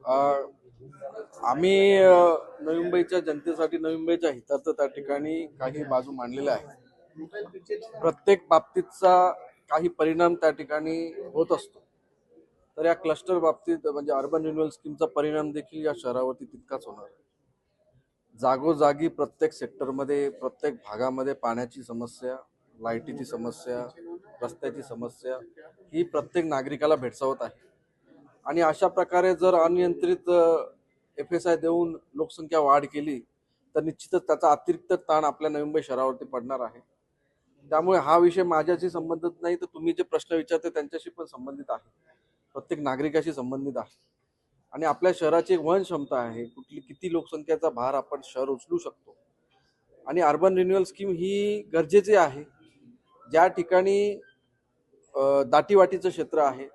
आम्ही नवी मुंबईच्या जनतेसाठी, नवी मुंबईच्या हिताचं त्या ठिकाणी काही बाजू मांडलेल्या आहेत. प्रत्येक बाबतीतचा काही परिणाम त्या ठिकाणी होत असतो. तर या क्लस्टर बाबतीत म्हणजे अर्बन रिन्युअल स्कीमचा परिणाम देखील या शहरावरती तितकाच होणार आहे. जागोजागी प्रत्येक सेक्टरमध्ये, प्रत्येक भागामध्ये पाण्याची समस्या, लाईटीची समस्या, रस्त्याची समस्या ही प्रत्येक नागरिकाला भेडसावत आहे. आणि अशा प्रकारे जर अनियंत्रित FSI देऊन लोकसंख्या वाढ केली तर निश्चितच त्याचा अतिरिक्त ताण आपल्या नवी मुंबई शहरावरती पडणार आहे. त्यामुळे हा विषय माझ्याशी संबंधित नाही, तर तुम्ही जे प्रश्न विचारते त्यांच्याशी पण संबंधित आहे, प्रत्येक नागरिकाशी संबंधित आहे. आणि आपल्या शहराची एक वहन क्षमता आहे, कुठली किती लोकसंख्येचा भार आपण शहर उचलू शकतो. आणि अर्बन रिन्युअल स्कीम ही गरजेची आहे. ज्या ठिकाणी दाटीवाटीचं क्षेत्र आहे,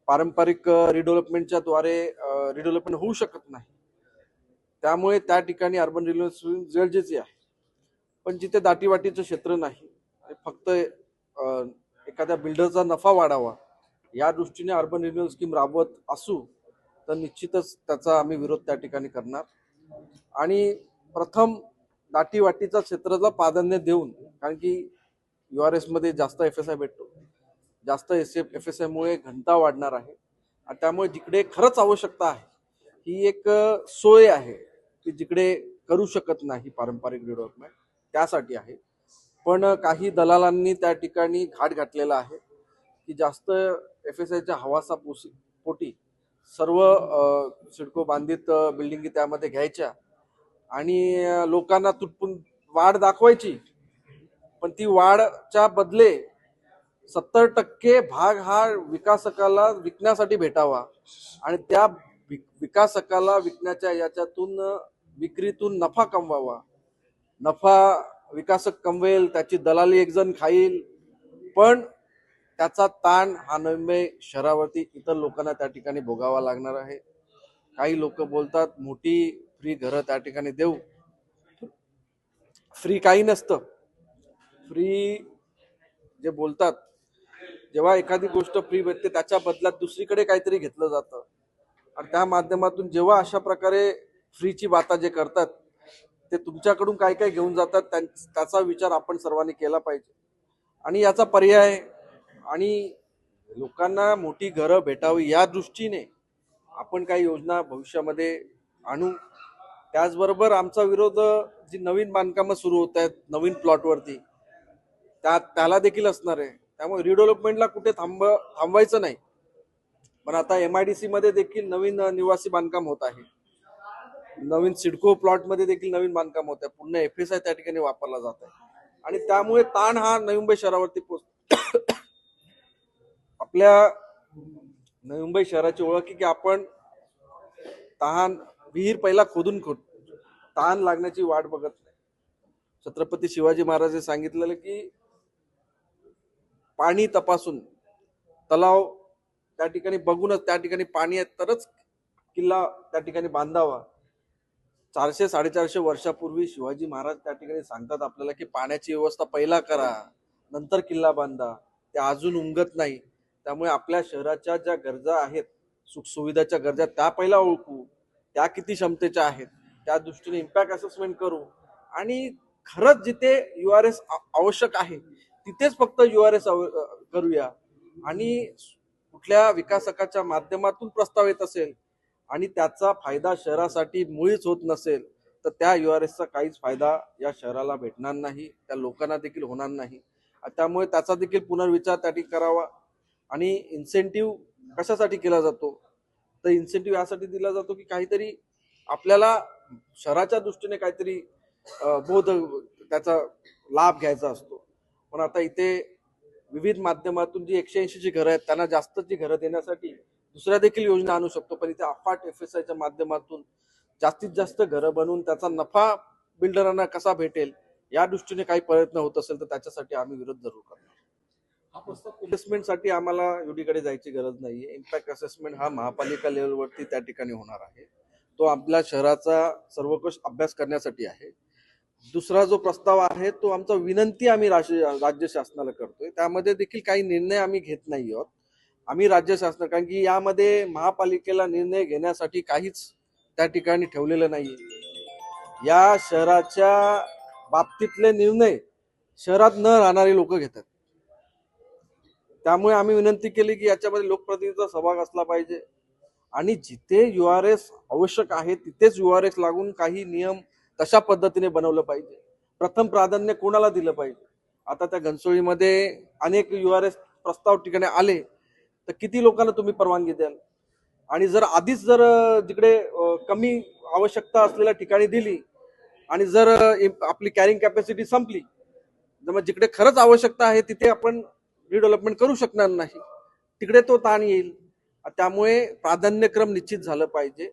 पारंपरिक रिडेव्हलपमेंटच्या द्वारे रिडेव्हलपमेंट होऊ शकत नाही, त्यामुळे त्या ठिकाणी अर्बन रिन्युअल स्कीम गरजेची आहे. पण जिथे दाटीवाटीचं क्षेत्र नाही, फक्त एखाद्या बिल्डरचा नफा वाढावा या दृष्टीने अर्बन रिन्युअल स्कीम राबवत असू तर निश्चितच त्याचा आम्ही विरोध त्या ठिकाणी करणार. आणि प्रथम दाटीवाटीचा क्षेत्राला प्राधान्य देऊन, कारण की URS मध्ये जास्त FSI भेटतो, जास्त FSI मुळे घनता वाढणार आहे. आणि त्यामुळे जिकडे खरंच आवश्यकता आहे, ही एक सोय आहे की जिकडे करू शकत नाही पारंपरिक डेव्हलपमेंट, त्यासाठी आहे. पण काही दलालांनी त्या ठिकाणी घाट घातलेला आहे की जास्त FSIच्या हवासा पोटी सर्व सिडको बांधित बिल्डिंगी त्यामध्ये घ्यायच्या आणि लोकांना तुटपून वाढ दाखवायची, पण ती वाढच्या बदले 70% भाग हा विकासकाला विकण्यासाठी भेटावा आणि त्या विकासकाला विकण्याच्या याच्यातून विक्रीतून नफा कमवावा. नफा विकासक कमवेल, त्याची दलाली एक जण खाईल, पण त्याचा ताण हा नवी मुंबई शहरावरती इतर लोकांना त्या ठिकाणी भोगावा लागणार आहे. काही लोक बोलतात मोठी फ्री घरं त्या ठिकाणी देऊ. फ्री काही नसतं. फ्री जे बोलतात, जेव्हा एखादी गोष्ट फ्री भेटते त्याच्या बदल्यात दुसरीकडे काहीतरी घेतलं जातं आणि त्या माध्यमातून जेव्हा अशा प्रकारे फ्रीची बाता जे करतात ते तुमच्याकडून काय काय घेऊन जातात, त्याचा विचार आपण सर्वांनी केला पाहिजे. आणि याचा पर्याय आणि लोकांना मोठी घरं भेटावी या दृष्टीने आपण काही योजना भविष्यामध्ये आणू. त्याचबरोबर आमचा विरोध जी नवीन बांधकामं सुरू होत आहेत नवीन प्लॉटवरती, त्याला देखील असणार आहे. त्यामुळे रिडेव्हलपमेंटला कुठे थांबवायचं नाही. पण आता MIDC मध्ये देखील नवीन निवासी बांधकाम होत आहे, नवीन सिडको प्लॉट मध्ये देखील नवीन बांधकाम होत आहे, पूर्ण FSI त्या ठिकाणी वापरला जात आहे आणि त्यामुळे ताण हा नवी मुंबई शहरावरती पोहोचतो. आपल्या नवी मुंबई शहराची ओळख आहे की आपण तहान विहीर पहिला खोदून तहान लागण्याची वाट बघत नाही. छत्रपती शिवाजी महाराज सांगितलेलं की पाणी तपासून, तलाव त्या ठिकाणी बघूनच त्या ठिकाणी पाणी आहे तरच किल्ला त्या ठिकाणी बांधावा. 400-450 वर्षापूर्वी शिवाजी महाराज त्या ठिकाणी सांगतात आपल्याला की पाण्याची व्यवस्था पहिला करा, नंतर किल्ला बांधा. ते अजून उमगत नाही. त्यामुळे आपल्या शहराच्या ज्या गरजा आहेत, सुखसुविधाच्या गरजा, त्या पहिला ओळखू, त्या किती क्षमतेच्या आहेत, त्या दृष्टीने इम्पॅक्ट असेसमेंट करू आणि खरंच जिथे URS आवश्यक आहे तिथेच फक्त URS करूया. आणि कुठल्या विकासकाच्या माध्यमातून प्रस्ताव येत असेल आणि त्याचा फायदा शहरासाठी मुळीच होत नसेल तर त्या URSचा काहीच फायदा या शहराला भेटणार नाही, त्या लोकांना देखील होणार नाही. त्यामुळे त्याचा देखील पुनर्विचार त्या ठिकाणी करावा. आणि इन्सेंटिव्ह कशासाठी केला जातो, तर इन्सेंटिव्ह यासाठी दिला जातो की काहीतरी आपल्याला शहराच्या दृष्टीने काहीतरी बोध त्याचा लाभ घ्यायचा असतो. पण आता इथे विविध माध्यमातून जी 180ची घरं आहेत त्यांना जास्तची घरं देण्यासाठी दुसऱ्या देखील योजना आणू शकतो. पण इथे अफाट FSIच्या माध्यमातून जास्तीत जास्त घरं बनवून त्याचा नफा बिल्डरांना कसा भेटेल या दृष्टीने काही प्रयत्न होत असेल तर त्याच्यासाठी आम्ही विरोध जरूर करणार. असेसमेंटसाठी आम्हाला युडीकडे जायची गरज नाहीये. इम्पॅक्ट असेसमेंट हा महापालिका लेवलवरती त्या ठिकाणी होणार आहे. तो आपल्या शहराचा सर्वकष अभ्यास करण्यासाठी आहे. दुसरा जो प्रस्ताव आहे तो आमचा विनंती आम्ही राज्य शासनाला करतोय, त्यामध्ये देखील काही निर्णय आम्ही घेत नाही आहोत. आम्ही राज्य शासन, कारण की यामध्ये महापालिकेला निर्णय घेण्यासाठी काहीच त्या ठिकाणी ठेवलेलं नाहीये. या शहराच्या बाबतीतले निर्णय शहरात न राहणारी लोक घेतात. त्यामुळे आम्ही विनंती केली की याच्यामध्ये लोकप्रतिनिधीचा सहभाग असला पाहिजे आणि जिथे URS आवश्यक आहे तिथेच URS लागून काही नियम तशा पद्धतीने बनवलं पाहिजे. प्रथम प्राधान्य कोणाला दिलं पाहिजे. आता त्या घनसोळीमध्ये अनेक URS प्रस्ताव ठिकाणी आले तर किती लोकांना तुम्ही परवानगी द्याल. आणि जर आधीच जर जिकडे कमी आवश्यकता असलेल्या ठिकाणी दिली आणि जर आपली कॅरिंग कॅपॅसिटी संपली तर मग जिकडे खरंच आवश्यकता आहे तिथे आपण रिडेव्हलपमेंट करू शकणार नाही, तिकडे तो ताण येईल. त्यामुळे प्राधान्यक्रम निश्चित झालं पाहिजे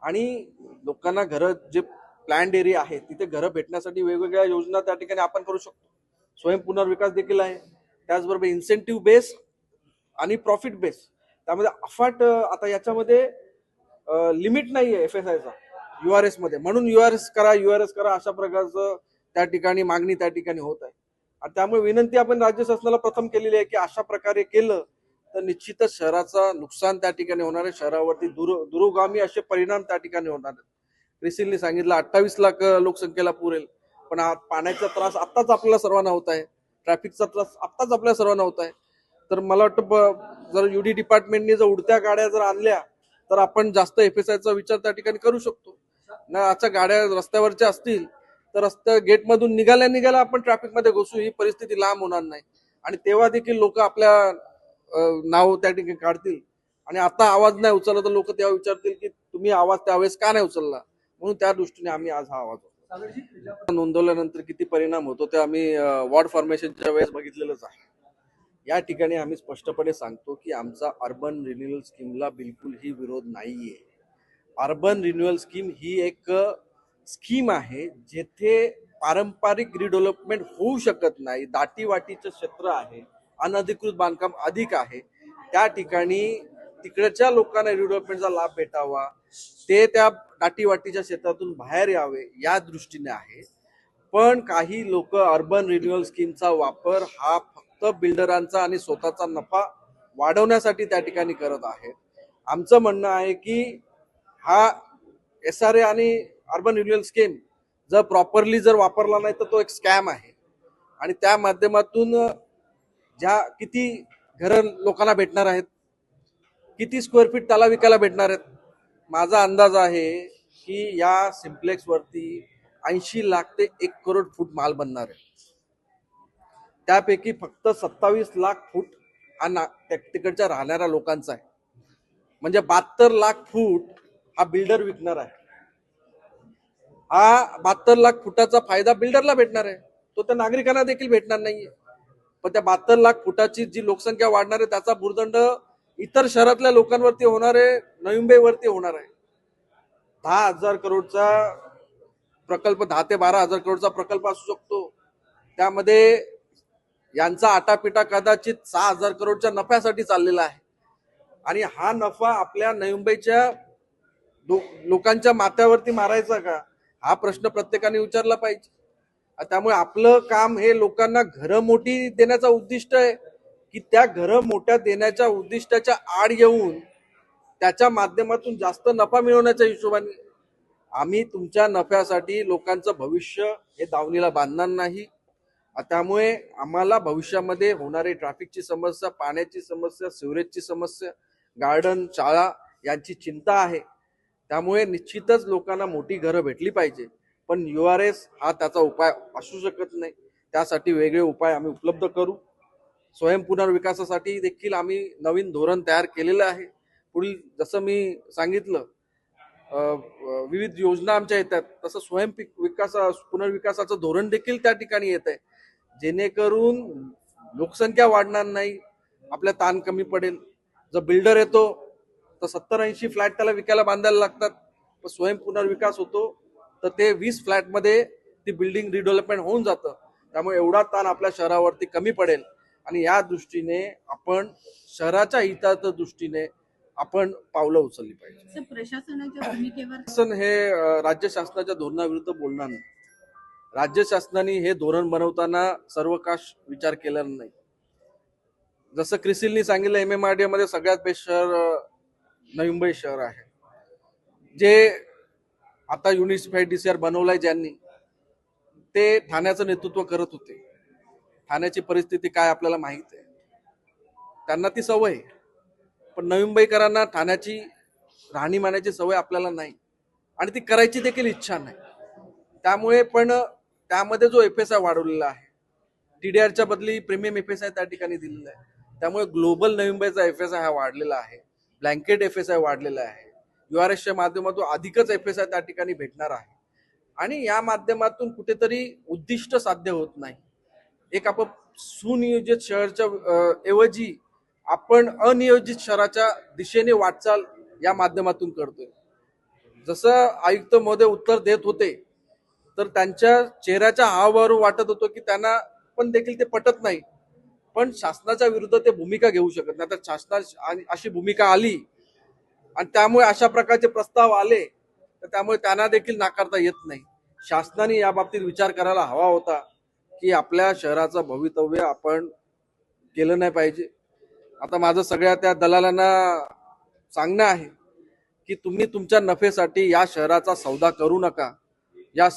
आणि लोकांना घरं जे प्लॅन्ड एरिया आहे तिथे घरं भेटण्यासाठी वेगवेगळ्या योजना त्या ठिकाणी आपण करू शकतो. स्वयं पुनर्विकास देखील आहे, त्याचबरोबर इन्सेंटिव्ह बेस आणि प्रॉफिट बेस. त्यामध्ये अफाट आता याच्यामध्ये लिमिट नाही आहे FSIचा URS मध्ये, म्हणून URS करा अशा प्रकारचं त्या ठिकाणी मागणी त्या ठिकाणी होत आहे. आणि त्यामुळे विनंती आपण राज्य शासनाला प्रथम केलेली आहे की अशा प्रकारे केलं तर निश्चितच शहराचं नुकसान त्या ठिकाणी होणार आहे. शहरावरती दुरोगामी असे परिणाम त्या ठिकाणी होणार आहेत. क्रिसिलने सांगितलं 28 लाख लोकसंख्येला पुरेल, पण पाण्याचा त्रास आत्ताच आपल्याला सर्वांना होत आहे, ट्रॅफिकचा त्रास आत्ताच आपल्याला सर्वांना होत आहे. तर मला वाटतं जर UD डिपार्टमेंटने जर उडत्या गाड्या जर आणल्या तर आपण जास्त FSIचा विचार त्या ठिकाणी करू शकतो ना. आजच्या गाड्या रस्त्यावरच्या असतील तर रस्त्या गेटमधून निघाल्या आपण ट्रॅफिकमध्ये घुसू, ही परिस्थिती लांब होणार नाही. आणि तेव्हा देखील लोक आपल्या नाव त्या ठिकाणी काढतील. आणि आता आवाज नाही उचलला तर लोक तेव्हा विचारतील की तुम्ही आवाज त्यावेळेस का नाही उचलला. म्हणून त्या दृष्टीने आम्ही आज हा आवाज नोंदवल्यानंतर किती परिणाम होतो ते आम्ही वॉर्ड फॉर्मेशनच्या वेळेस बघितलेलंच आहे. या ठिकाणी आम्ही स्पष्टपणे सांगतो की आमचा अर्बन रिन्युअल स्कीमला बिलकुलही विरोध नाहीये. अर्बन रिन्युअल स्कीम ही एक स्कीम आहे जेथे पारंपरिक रिडेव्हलपमेंट होऊ शकत नाही, दाटीवाटीचं क्षेत्र आहे, अनधिकृत बांधकाम अधिक आहे, त्या ठिकाणी तिकडच्या लोकांना रिडेव्हलपमेंटचा लाभ भेटावा, ते त्या दाटीवाटीच्या क्षेत्रातून बाहेर यावे या दृष्टीने आहे. पण काही लोक अर्बन रिन्युअल स्कीमचा वापर हा फक्त बिल्डरांचा आणि स्वतःचा नफा वाढवण्यासाठी त्या ठिकाणी करत आहेत. आमचं म्हणणं आहे की हा SRA आणि अर्बन रिन्युअल स्कीम जर प्रॉपरली जर वापरला नाही तर तो एक स्कॅम आहे. आणि त्या माध्यमातून किती घरं लोकांना भेटणार आहेत, किती स्क्वेअर फीट त्याला विकायला भेटणार आहेत. माझा अंदाज आहे की या सिम्प्लेक्स वरती 80 लाख ते 1 करोड फूट माल बनणार आहे. त्यापैकी फक्त 27 लाख फूट हा तिकडच्या राहणाऱ्या लोकांचा आहे. म्हणजे 72 लाख फूट हा बिल्डर विकणार आहे. हा 72 लाख फुटाचा फायदा बिल्डरला भेटणार आहे, तो त्या नागरिकांना देखील भेटणार नाहीये. पण त्या 72 लाख फुटाची जी लोकसंख्या वाढणार आहे त्याचा भुर्दंड इतर शहरातल्या लोकांवरती होणार आहे, नवी मुंबईवरती होणार आहे. 10,000 करोडचा प्रकल्प, 10 ते 12,000 करोडचा प्रकल्प असू शकतो. त्यामध्ये यांचा आटापिटा कदाचित 6,000 करोडच्या नफ्यासाठी चाललेला आहे. आणि हा नफा आपल्या नवी मुंबईच्या लोकांच्या माथ्यावरती मारायचा का, हा प्रश्न प्रत्येकाने विचारला पाहिजे. त्यामुळे आपलं काम हे लोकांना घरं मोठी देण्याचा उद्दिष्ट आहे की त्या घरं मोठ्या देण्याच्या उद्दिष्टाच्या आड येऊन त्याच्या माध्यमातून जास्त नफा मिळवण्याच्या हिशोबाने. आम्ही तुमच्या नफ्यासाठी लोकांचं भविष्य हे दावणीला बांधणार नाही. त्यामुळे आम्हाला भविष्यामध्ये होणारी ट्रॅफिकची समस्या, पाण्याची समस्या, सिवरेजची समस्या, गार्डन, शाळा यांची चिंता आहे. त्यामुळे निश्चितच लोकांना मोठी घरं भेटली पाहिजे, पण URS हा त्याचा उपाय असू शकत नाही. त्यासाठी वेगळे उपाय आम्ही उपलब्ध करू. स्वयं पुनर्विकासासाठी देखील आम्ही नवीन धोरण तयार केलेलं आहे. पुढील जसं मी सांगितलं विविध योजना आमच्या येतात, तसं स्वयं पुनर्विकासाचं धोरण देखील त्या ठिकाणी येत आहे, जेणेकरून लोकसंख्या वाढणार नाही, आपल्या ताण कमी पडेल. जर बिल्डर येतो तर 70-80 फ्लॅट त्याला विकायला बांधायला लागतात, पण स्वयं पुनर्विकास होतो तर ते 20 फ्लॅटमध्ये ती बिल्डिंग रिडेव्हलपमेंट होऊन जातं. त्यामुळे एवढा ताण आपल्या शहरावरती कमी पडेल. आणि या दृष्टीने आपण शहराच्या हिताच्या दृष्टीने आपण पावलं उचलली पाहिजे. प्रशासनाच्या भूमिकेवर शासन हे राज्य शासनाच्या धोरणाविरुद्ध बोलणार नाही. राज्य शासनाने हे धोरण बनवताना सर्वकाश विचार केलेला नाही. जसं क्रिसिलनी सांगितलं, MMRDA मध्ये सगळ्यात बेस्ट शहर नवी मुंबई शहर आहे. जे आता युनिफाईड DCR बनवलाय ज्यांनी, ते ठाण्याचं नेतृत्व करत होते. ठाण्याची परिस्थिती काय आपल्याला माहित आहे, त्यांना ती सवय आहे. पण नवी मुंबईकरांना ठाण्याची राहणीमानाची सवय आपल्याला नाही, आणि ती करायची देखील इच्छा नाही. त्यामुळे पण त्यामध्ये जो FSI वाढवलेला आहे, TDRच्या बदली प्रीमियम FSI त्या ठिकाणी दिलेला आहे. त्यामुळे ग्लोबल नवी मुंबईचा FSI हा वाढलेला आहे, ब्लँकेट FSI वाढलेला आहे. URSच्या माध्यमातून अधिकच FSI त्या ठिकाणी भेटणार आहे, आणि या माध्यमातून कुठेतरी उद्दिष्ट साध्य होत नाही. एक आपण सुनियोजित शहराच्या ऐवजी आपण अनियोजित शहराच्या दिशेने वाटचाल या माध्यमातून करतोय. जसं आयुक्त महोदय उत्तर देत होते, तर त्यांच्या चेहऱ्याच्या हावावरून वाटत होतं की त्यांना पण देखील ते पटत नाही, पण शासनाच्या विरुद्ध ते भूमिका घेऊ शकत नाही. तर शासनाची अशी भूमिका आली आणि त्यामुळे अशा प्रकारचे प्रस्ताव आले, तर त्यामुळे त्यांना देखील नाकारता येत नाही. शासनाने या बाबतीत विचार करायला हवा होता की आपल्या शहराचं भवितव्य आपण केलं नाही पाहिजे. आता माझं सगळ्या त्या दलालांना सांगणं आहे की तुम्ही तुमच्या नफेसाठी या शहराचा सौदा करू नका. या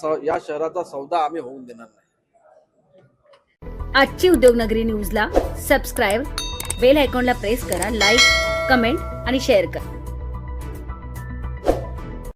शहराचा सौदा आम्ही होऊन देणार नाही. आजची उद्योगनगरी न्यूजला सबस्क्राईब, बेल आयकॉनला प्रेस करा, लाईक, कमेंट आणि शेअर करा.